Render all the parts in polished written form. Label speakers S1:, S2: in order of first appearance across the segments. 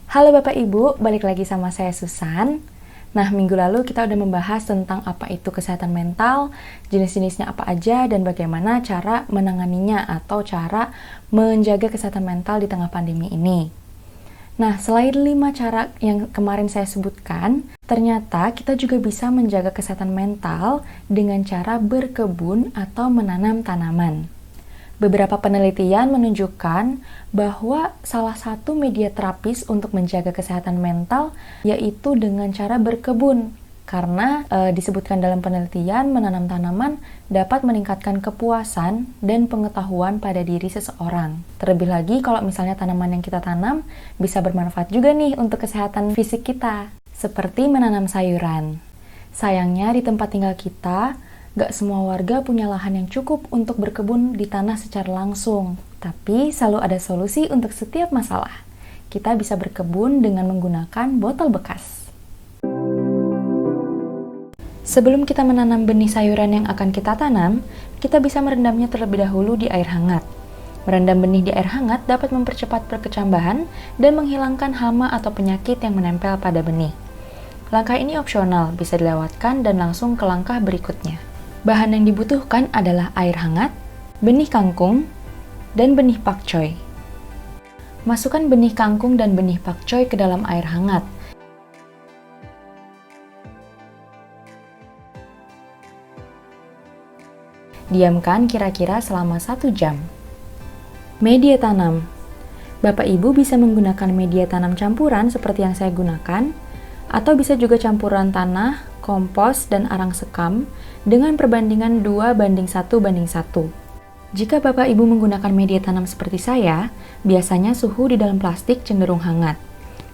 S1: Halo Bapak Ibu, balik lagi sama saya Susan. Nah, minggu lalu kita udah membahas tentang apa itu kesehatan mental, jenis-jenisnya apa aja, dan bagaimana cara menanganinya atau cara menjaga kesehatan mental di tengah pandemi ini. Nah, selain 5 cara yang kemarin saya sebutkan, ternyata kita juga bisa menjaga kesehatan mental dengan cara berkebun atau menanam tanaman. Beberapa penelitian menunjukkan bahwa salah satu media terapis untuk menjaga kesehatan mental yaitu dengan cara berkebun. Karena disebutkan dalam penelitian, menanam tanaman dapat meningkatkan kepuasan dan pengetahuan pada diri seseorang. Terlebih lagi kalau misalnya tanaman yang kita tanam bisa bermanfaat juga nih untuk kesehatan fisik kita, seperti menanam sayuran. Sayangnya di tempat tinggal kita, gak semua warga punya lahan yang cukup untuk berkebun di tanah secara langsung. Tapi selalu ada solusi untuk setiap masalah. Kita bisa berkebun dengan menggunakan botol bekas. Sebelum kita menanam benih sayuran yang akan kita tanam, kita bisa merendamnya terlebih dahulu di air hangat. Merendam benih di air hangat dapat mempercepat perkecambahan dan menghilangkan hama atau penyakit yang menempel pada benih. Langkah ini opsional, bisa dilewatkan dan langsung ke langkah berikutnya. Bahan yang dibutuhkan adalah air hangat, benih kangkung, dan benih pakcoy. Masukkan benih kangkung dan benih pakcoy ke dalam air hangat. Diamkan kira-kira selama 1 jam. Media tanam. Bapak Ibu bisa menggunakan media tanam campuran seperti yang saya gunakan, atau bisa juga campuran tanah, kompos, dan arang sekam dengan perbandingan 2:1:1. Jika Bapak Ibu menggunakan media tanam seperti saya, biasanya suhu di dalam plastik cenderung hangat.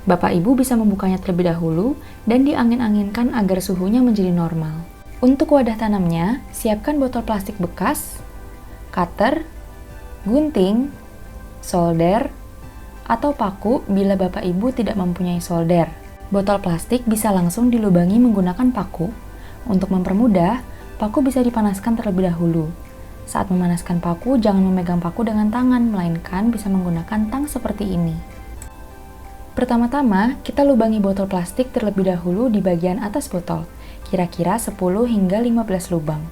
S1: Bapak Ibu bisa membukanya terlebih dahulu dan diangin-anginkan agar suhunya menjadi normal. Untuk wadah tanamnya, siapkan botol plastik bekas, cutter, gunting, solder, atau paku bila Bapak Ibu tidak mempunyai solder. Botol plastik bisa langsung dilubangi menggunakan paku. Untuk mempermudah, paku bisa dipanaskan terlebih dahulu. Saat memanaskan paku, jangan memegang paku dengan tangan, melainkan bisa menggunakan tang seperti ini. Pertama-tama, kita lubangi botol plastik terlebih dahulu di bagian atas botol, kira-kira 10 hingga 15 lubang.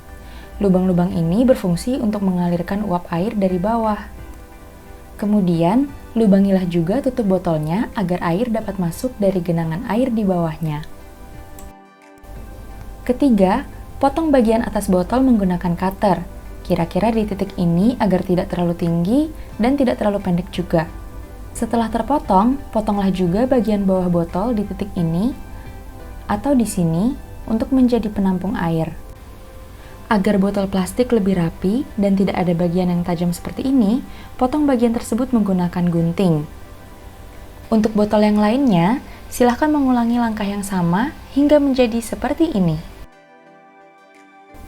S1: Lubang-lubang ini berfungsi untuk mengalirkan uap air dari bawah. Kemudian, lubangilah juga tutup botolnya agar air dapat masuk dari genangan air di bawahnya. Ketiga, potong bagian atas botol menggunakan cutter, kira-kira di titik ini agar tidak terlalu tinggi dan tidak terlalu pendek juga. Setelah terpotong, potonglah juga bagian bawah botol di titik ini atau di sini untuk menjadi penampung air. Agar botol plastik lebih rapi dan tidak ada bagian yang tajam seperti ini, potong bagian tersebut menggunakan gunting. Untuk botol yang lainnya, silahkan mengulangi langkah yang sama hingga menjadi seperti ini.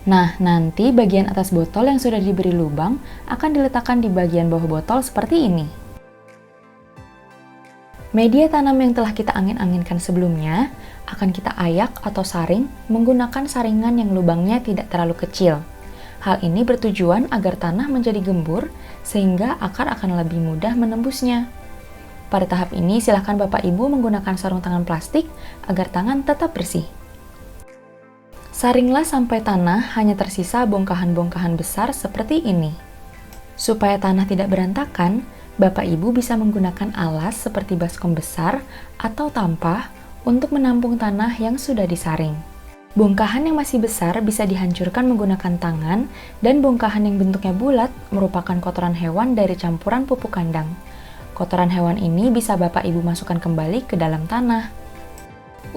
S1: Nah, nanti bagian atas botol yang sudah diberi lubang akan diletakkan di bagian bawah botol seperti ini. Media tanam yang telah kita angin-anginkan sebelumnya akan kita ayak atau saring menggunakan saringan yang lubangnya tidak terlalu kecil. Hal ini bertujuan agar tanah menjadi gembur sehingga akar akan lebih mudah menembusnya. Pada tahap ini silakan Bapak Ibu menggunakan sarung tangan plastik agar tangan tetap bersih. Saringlah sampai tanah hanya tersisa bongkahan-bongkahan besar seperti ini. Supaya tanah tidak berantakan, Bapak Ibu bisa menggunakan alas seperti baskom besar atau tampah untuk menampung tanah yang sudah disaring. Bongkahan yang masih besar bisa dihancurkan menggunakan tangan, dan bongkahan yang bentuknya bulat merupakan kotoran hewan dari campuran pupuk kandang. Kotoran hewan ini bisa Bapak Ibu masukkan kembali ke dalam tanah.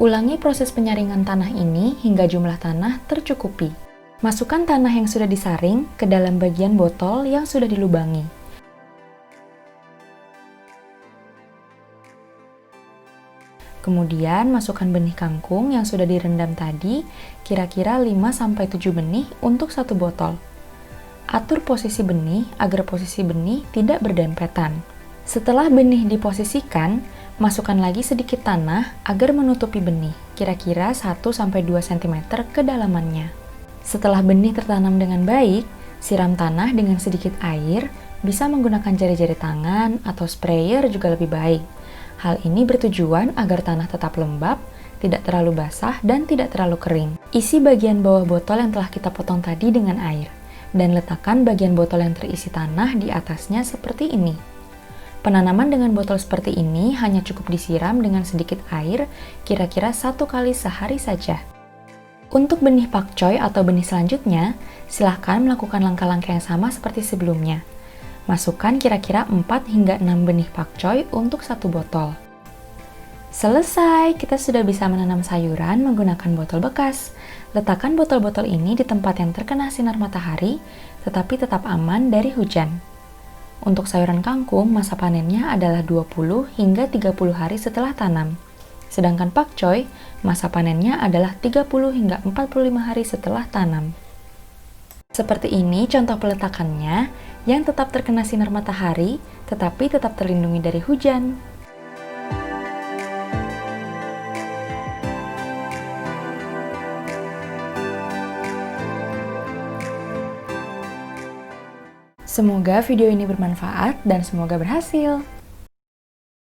S1: Ulangi proses penyaringan tanah ini hingga jumlah tanah tercukupi. Masukkan tanah yang sudah disaring ke dalam bagian botol yang sudah dilubangi. Kemudian masukkan benih kangkung yang sudah direndam tadi, kira-kira 5-7 benih untuk 1 botol. Atur posisi benih agar posisi benih tidak berdempetan. Setelah benih diposisikan, masukkan lagi sedikit tanah agar menutupi benih, kira-kira 1-2 cm kedalamannya. Setelah benih tertanam dengan baik, siram tanah dengan sedikit air, bisa menggunakan jari-jari tangan atau sprayer juga lebih baik. Hal ini bertujuan agar tanah tetap lembab, tidak terlalu basah, dan tidak terlalu kering. Isi bagian bawah botol yang telah kita potong tadi dengan air, dan letakkan bagian botol yang terisi tanah di atasnya seperti ini. Penanaman dengan botol seperti ini hanya cukup disiram dengan sedikit air, kira-kira 1 kali sehari saja. Untuk benih pakcoy atau benih selanjutnya, silahkan melakukan langkah-langkah yang sama seperti sebelumnya. Masukkan kira-kira 4 hingga 6 benih pakcoy untuk 1 botol. Selesai, kita sudah bisa menanam sayuran menggunakan botol bekas. Letakkan botol-botol ini di tempat yang terkena sinar matahari, tetapi tetap aman dari hujan. Untuk sayuran kangkung, masa panennya adalah 20 hingga 30 hari setelah tanam. Sedangkan pakcoy, masa panennya adalah 30 hingga 45 hari setelah tanam. Seperti ini contoh peletakannya, yang tetap terkena sinar matahari, tetapi tetap terlindungi dari hujan. Semoga video ini bermanfaat dan semoga berhasil.